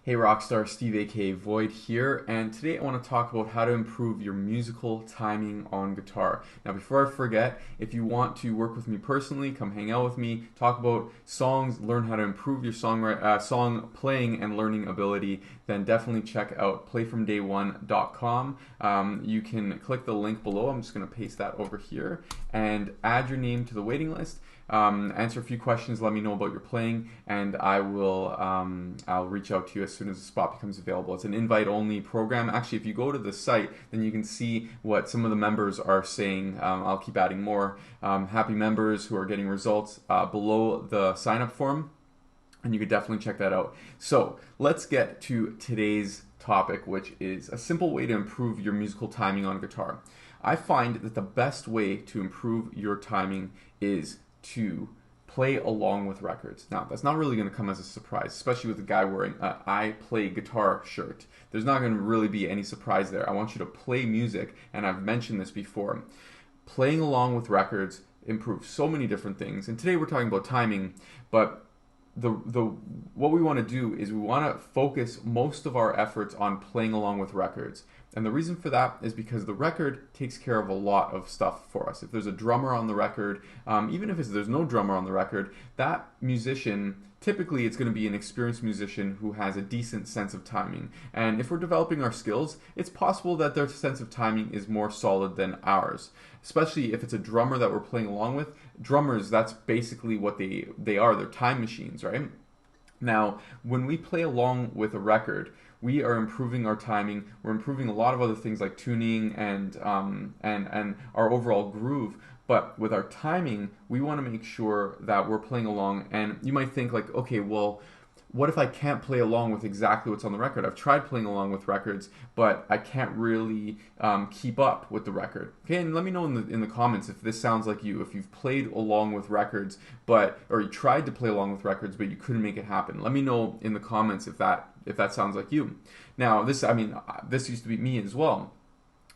Hey Rockstar, Steve aka Void here, and today I want to talk about how to improve your musical timing on guitar. Now before I forget, if you want to work with me personally, come hang out with me, talk about songs, learn how to improve your song playing and learning ability, then definitely check out playfromday1.com. You can click the link below, I'm just going to paste that over here, and add your name to the waiting list. Answer a few questions, let me know about your playing, and I'll reach out to you as soon as the spot becomes available. It's an invite-only program. Actually, if you go to the site, then you can see what some of the members are saying. I'll keep adding more happy members who are getting results below the sign-up form, and you could definitely check that out. So let's get to today's topic, which is a simple way to improve your musical timing on guitar. I find that the best way to improve your timing is to play along with records. Now, that's not really going to come as a surprise, especially with a guy wearing an I play guitar shirt. There's not going to really be any surprise there. I want you to play music, and I've mentioned this before. Playing along with records improves so many different things, and today we're talking about timing, but what we want to do is we want to focus most of our efforts on playing along with records. And the reason for that is because the record takes care of a lot of stuff for us. If there's a drummer on the record, even if there's no drummer on the record, that musician, typically it's going to be an experienced musician who has a decent sense of timing. And if we're developing our skills, it's possible that their sense of timing is more solid than ours. Especially if it's a drummer that we're playing along with. Drummers, that's basically what they are. They're time machines, right? Now, when we play along with a record, we are improving our timing. We're improving a lot of other things like tuning and our overall groove. But with our timing, we want to make sure that we're playing along. And you might think like, okay, well, what if I can't play along with exactly what's on the record? I've tried playing along with records, but I can't really keep up with the record. Okay, and let me know in the comments if this sounds like you. If you've played along with records, or you tried to play along with records, but you couldn't make it happen. Let me know in the comments if that sounds like you. Now, this used to be me as well.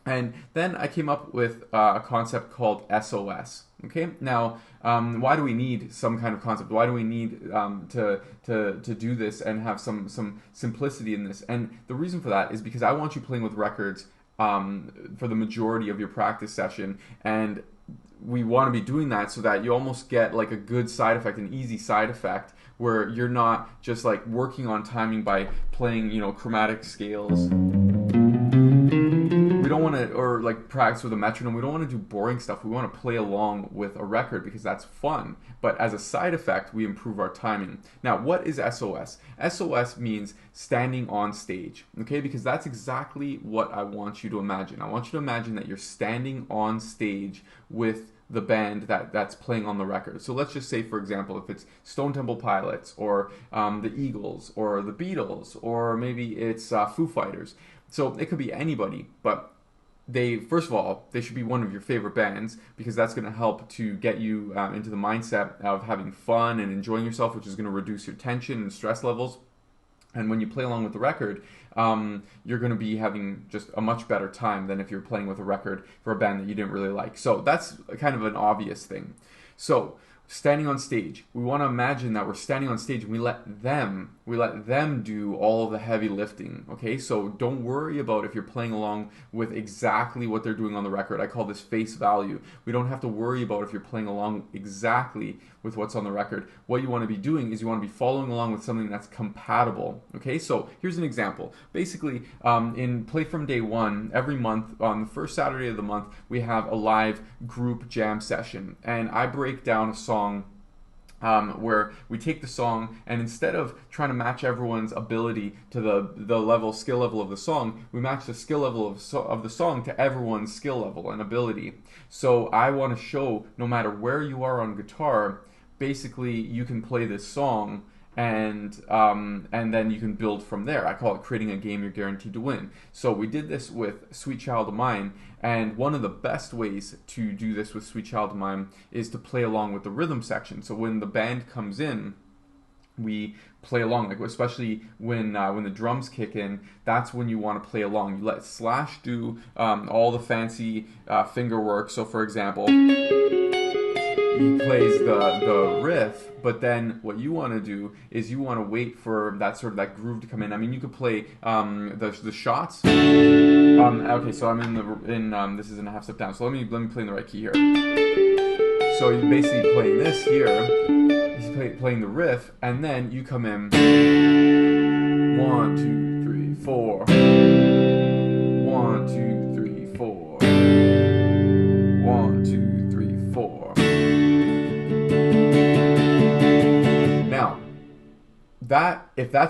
And then I came up with a concept called SOS. Okay, now why do we need some kind of concept? Why do we need to do this and have some simplicity in this? And the reason for that is because I want you playing with records for the majority of your practice session, and we want to be doing that so that you almost get like a good side effect, an easy side effect, where you're not just like working on timing by playing, chromatic scales. We don't want to, or like practice with a metronome. We don't want to do boring stuff. We want to play along with a record because that's fun. But as a side effect, we improve our timing. Now, what is SOS? SOS means standing on stage, okay? Because that's exactly what I want you to imagine. I want you to imagine that you're standing on stage with the band that's playing on the record. So let's just say, for example, if it's Stone Temple Pilots or the Eagles or the Beatles, or maybe it's Foo Fighters. So it could be anybody, but first of all, they should be one of your favorite bands, because that's going to help to get you into the mindset of having fun and enjoying yourself, which is going to reduce your tension and stress levels. And when you play along with the record, you're going to be having just a much better time than if you're playing with a record for a band that you didn't really like. So that's kind of an obvious thing. So standing on stage, we want to imagine that we're standing on stage and we let them do all of the heavy lifting. Okay, so don't worry about if you're playing along with exactly what they're doing on the record. I call this face value. We don't have to worry about if you're playing along exactly with what's on the record. What you want to be doing is you want to be following along with something that's compatible. Okay, so here's an example. Basically, in Play From Day One, every month on the first Saturday of the month, we have a live group jam session, and I break down a song where we take the song, and instead of trying to match everyone's ability to the skill level of the song, we match the skill level of the song to everyone's skill level and ability. So I want to show, no matter where you are on guitar, basically you can play this song, and then you can build from there. I call it creating a game you're guaranteed to win. So we did this with Sweet Child of Mine, and one of the best ways to do this with Sweet Child of Mine is to play along with the rhythm section. So when the band comes in, we play along, like especially when the drums kick in. That's when you want to play along. You let Slash do all the fancy finger work. So for example, he plays the riff, but then what you want to do is you want to wait for that sort of that groove to come in. I mean, you could play the shots. Okay, so I'm in this is in a half step down. So let me play in the right key here. So you're basically playing this here. He's playing the riff, and then you come in 1, 2, 3, 4. 1, 2, 3, 4. 1, 2, 3, 4. Now,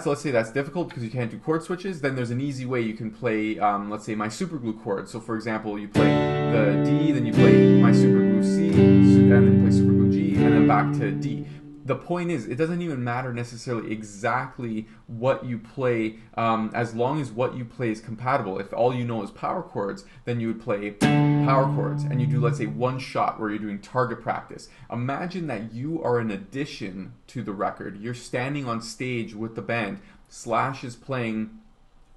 let's say that's difficult because you can't do chord switches, then there's an easy way you can play, let's say, my superglue chord. So for example, you play the D, then you play my superglue C, and then you play superglue G, and then back to D. The point is, it doesn't even matter necessarily exactly what you play, as long as what you play is compatible. If all you know is power chords, then you would play power chords, and you do, let's say, one shot where you're doing target practice. Imagine that you are an addition to the record. You're standing on stage with the band. Slash is playing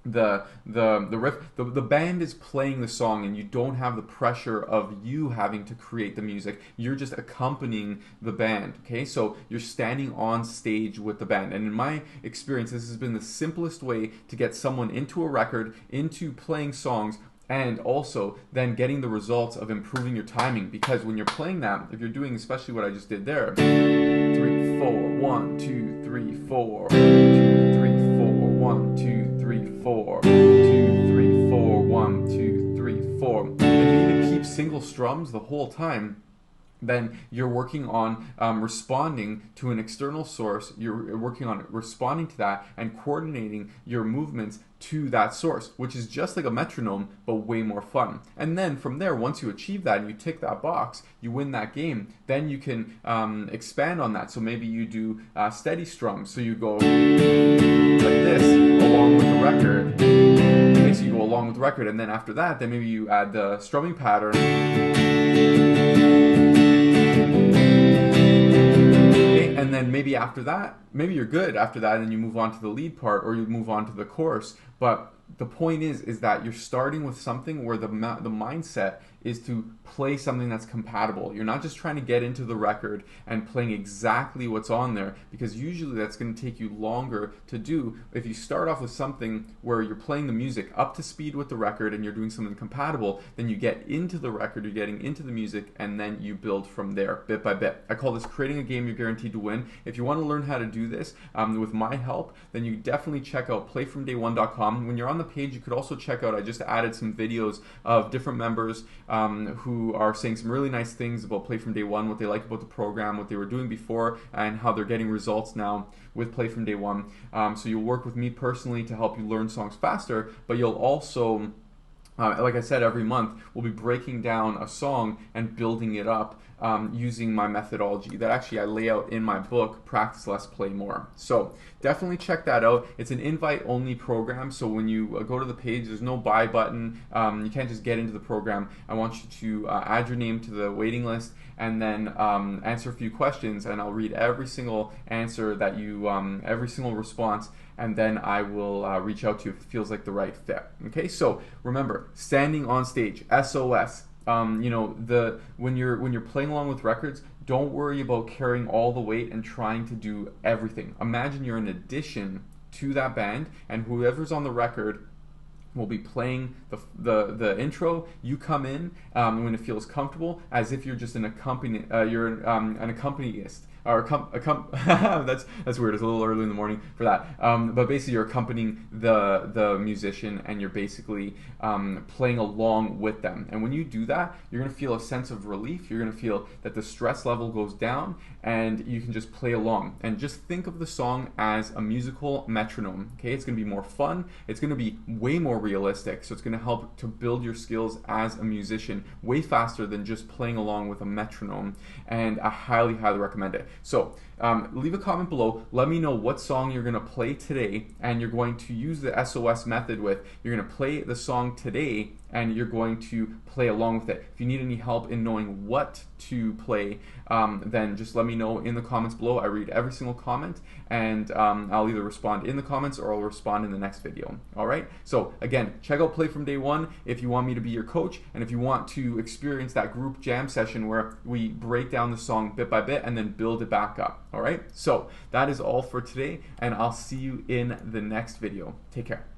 the riff. The band is playing the song, and you don't have the pressure of you having to create the music. You're just accompanying the band. Okay, so you're standing on stage with the band, and in my experience, this has been the simplest way to get someone into a record, into playing songs, and also then getting the results of improving your timing. Because when you're playing that, if you're doing especially what I just did there, 3, 4, 1, 2, 3, 4, 2, 3, 4, 1, 2, 3, 4, 2, 3, 4, 1, 2, 3, 4, and you even keep single strums the whole time, then you're working on responding to an external source. You're working on responding to that and coordinating your movements to that source, which is just like a metronome, but way more fun. And then from there, once you achieve that and you tick that box, you win that game, then you can expand on that. So maybe you do steady strums. So you go like this along with the record. Okay, so you go along with the record, and then after that, then maybe you add the strumming pattern. And then maybe after that, maybe you're good after that, and you move on to the lead part, or you move on to the chorus. But the point is that you're starting with something where the mindset is to play something that's compatible. You're not just trying to get into the record and playing exactly what's on there, because usually that's going to take you longer to do. If you start off with something where you're playing the music up to speed with the record and you're doing something compatible, then you get into the record, you're getting into the music, and then you build from there, bit by bit. I call this creating a game you're guaranteed to win. If you want to learn how to do this with my help, then you definitely check out playfromday1.com. When you're on the page, you could also check out, I just added some videos of different members who are saying some really nice things about Play From Day One, what they like about the program, what they were doing before, and how they're getting results now with Play From Day One. So you'll work with me personally to help you learn songs faster, but you'll also, like I said, every month we'll be breaking down a song and building it up using my methodology that actually I lay out in my book, Practice Less, Play More. So definitely check that out. It's an invite-only program, so when you go to the page, there's no buy button. You can't just get into the program. I want you to add your name to the waiting list, and then answer a few questions, and I'll read every single answer that you, every single response, and then I will reach out to you if it feels like the right fit. Okay, so remember, standing on stage, SOS. You know, when you're playing along with records, don't worry about carrying all the weight and trying to do everything. Imagine you're an addition to that band, and whoever's on the record will be playing the intro. You come in when it feels comfortable, as if you're just an an accompanist. Or that's weird. It's a little early in the morning for that. But basically, you're accompanying the musician, and you're basically playing along with them. And when you do that, you're gonna feel a sense of relief. You're gonna feel that the stress level goes down, and you can just play along. And just think of the song as a musical metronome. Okay, it's gonna be more fun. It's gonna be way more realistic. So it's gonna help to build your skills as a musician way faster than just playing along with a metronome. And I highly recommend it. So leave a comment below. Let me know what song you're going to play today, and you're going to use the SOS method with. You're going to play the song today, and you're going to play along with it. If you need any help in knowing what to play, then just let me know in the comments below. I read every single comment, and I'll either respond in the comments or I'll respond in the next video. Alright, so again, check out Play From Day One if you want me to be your coach, and if you want to experience that group jam session where we break down the song bit by bit and then build it back up. Alright, so that is all for today, and I'll see you in the next video. Take care.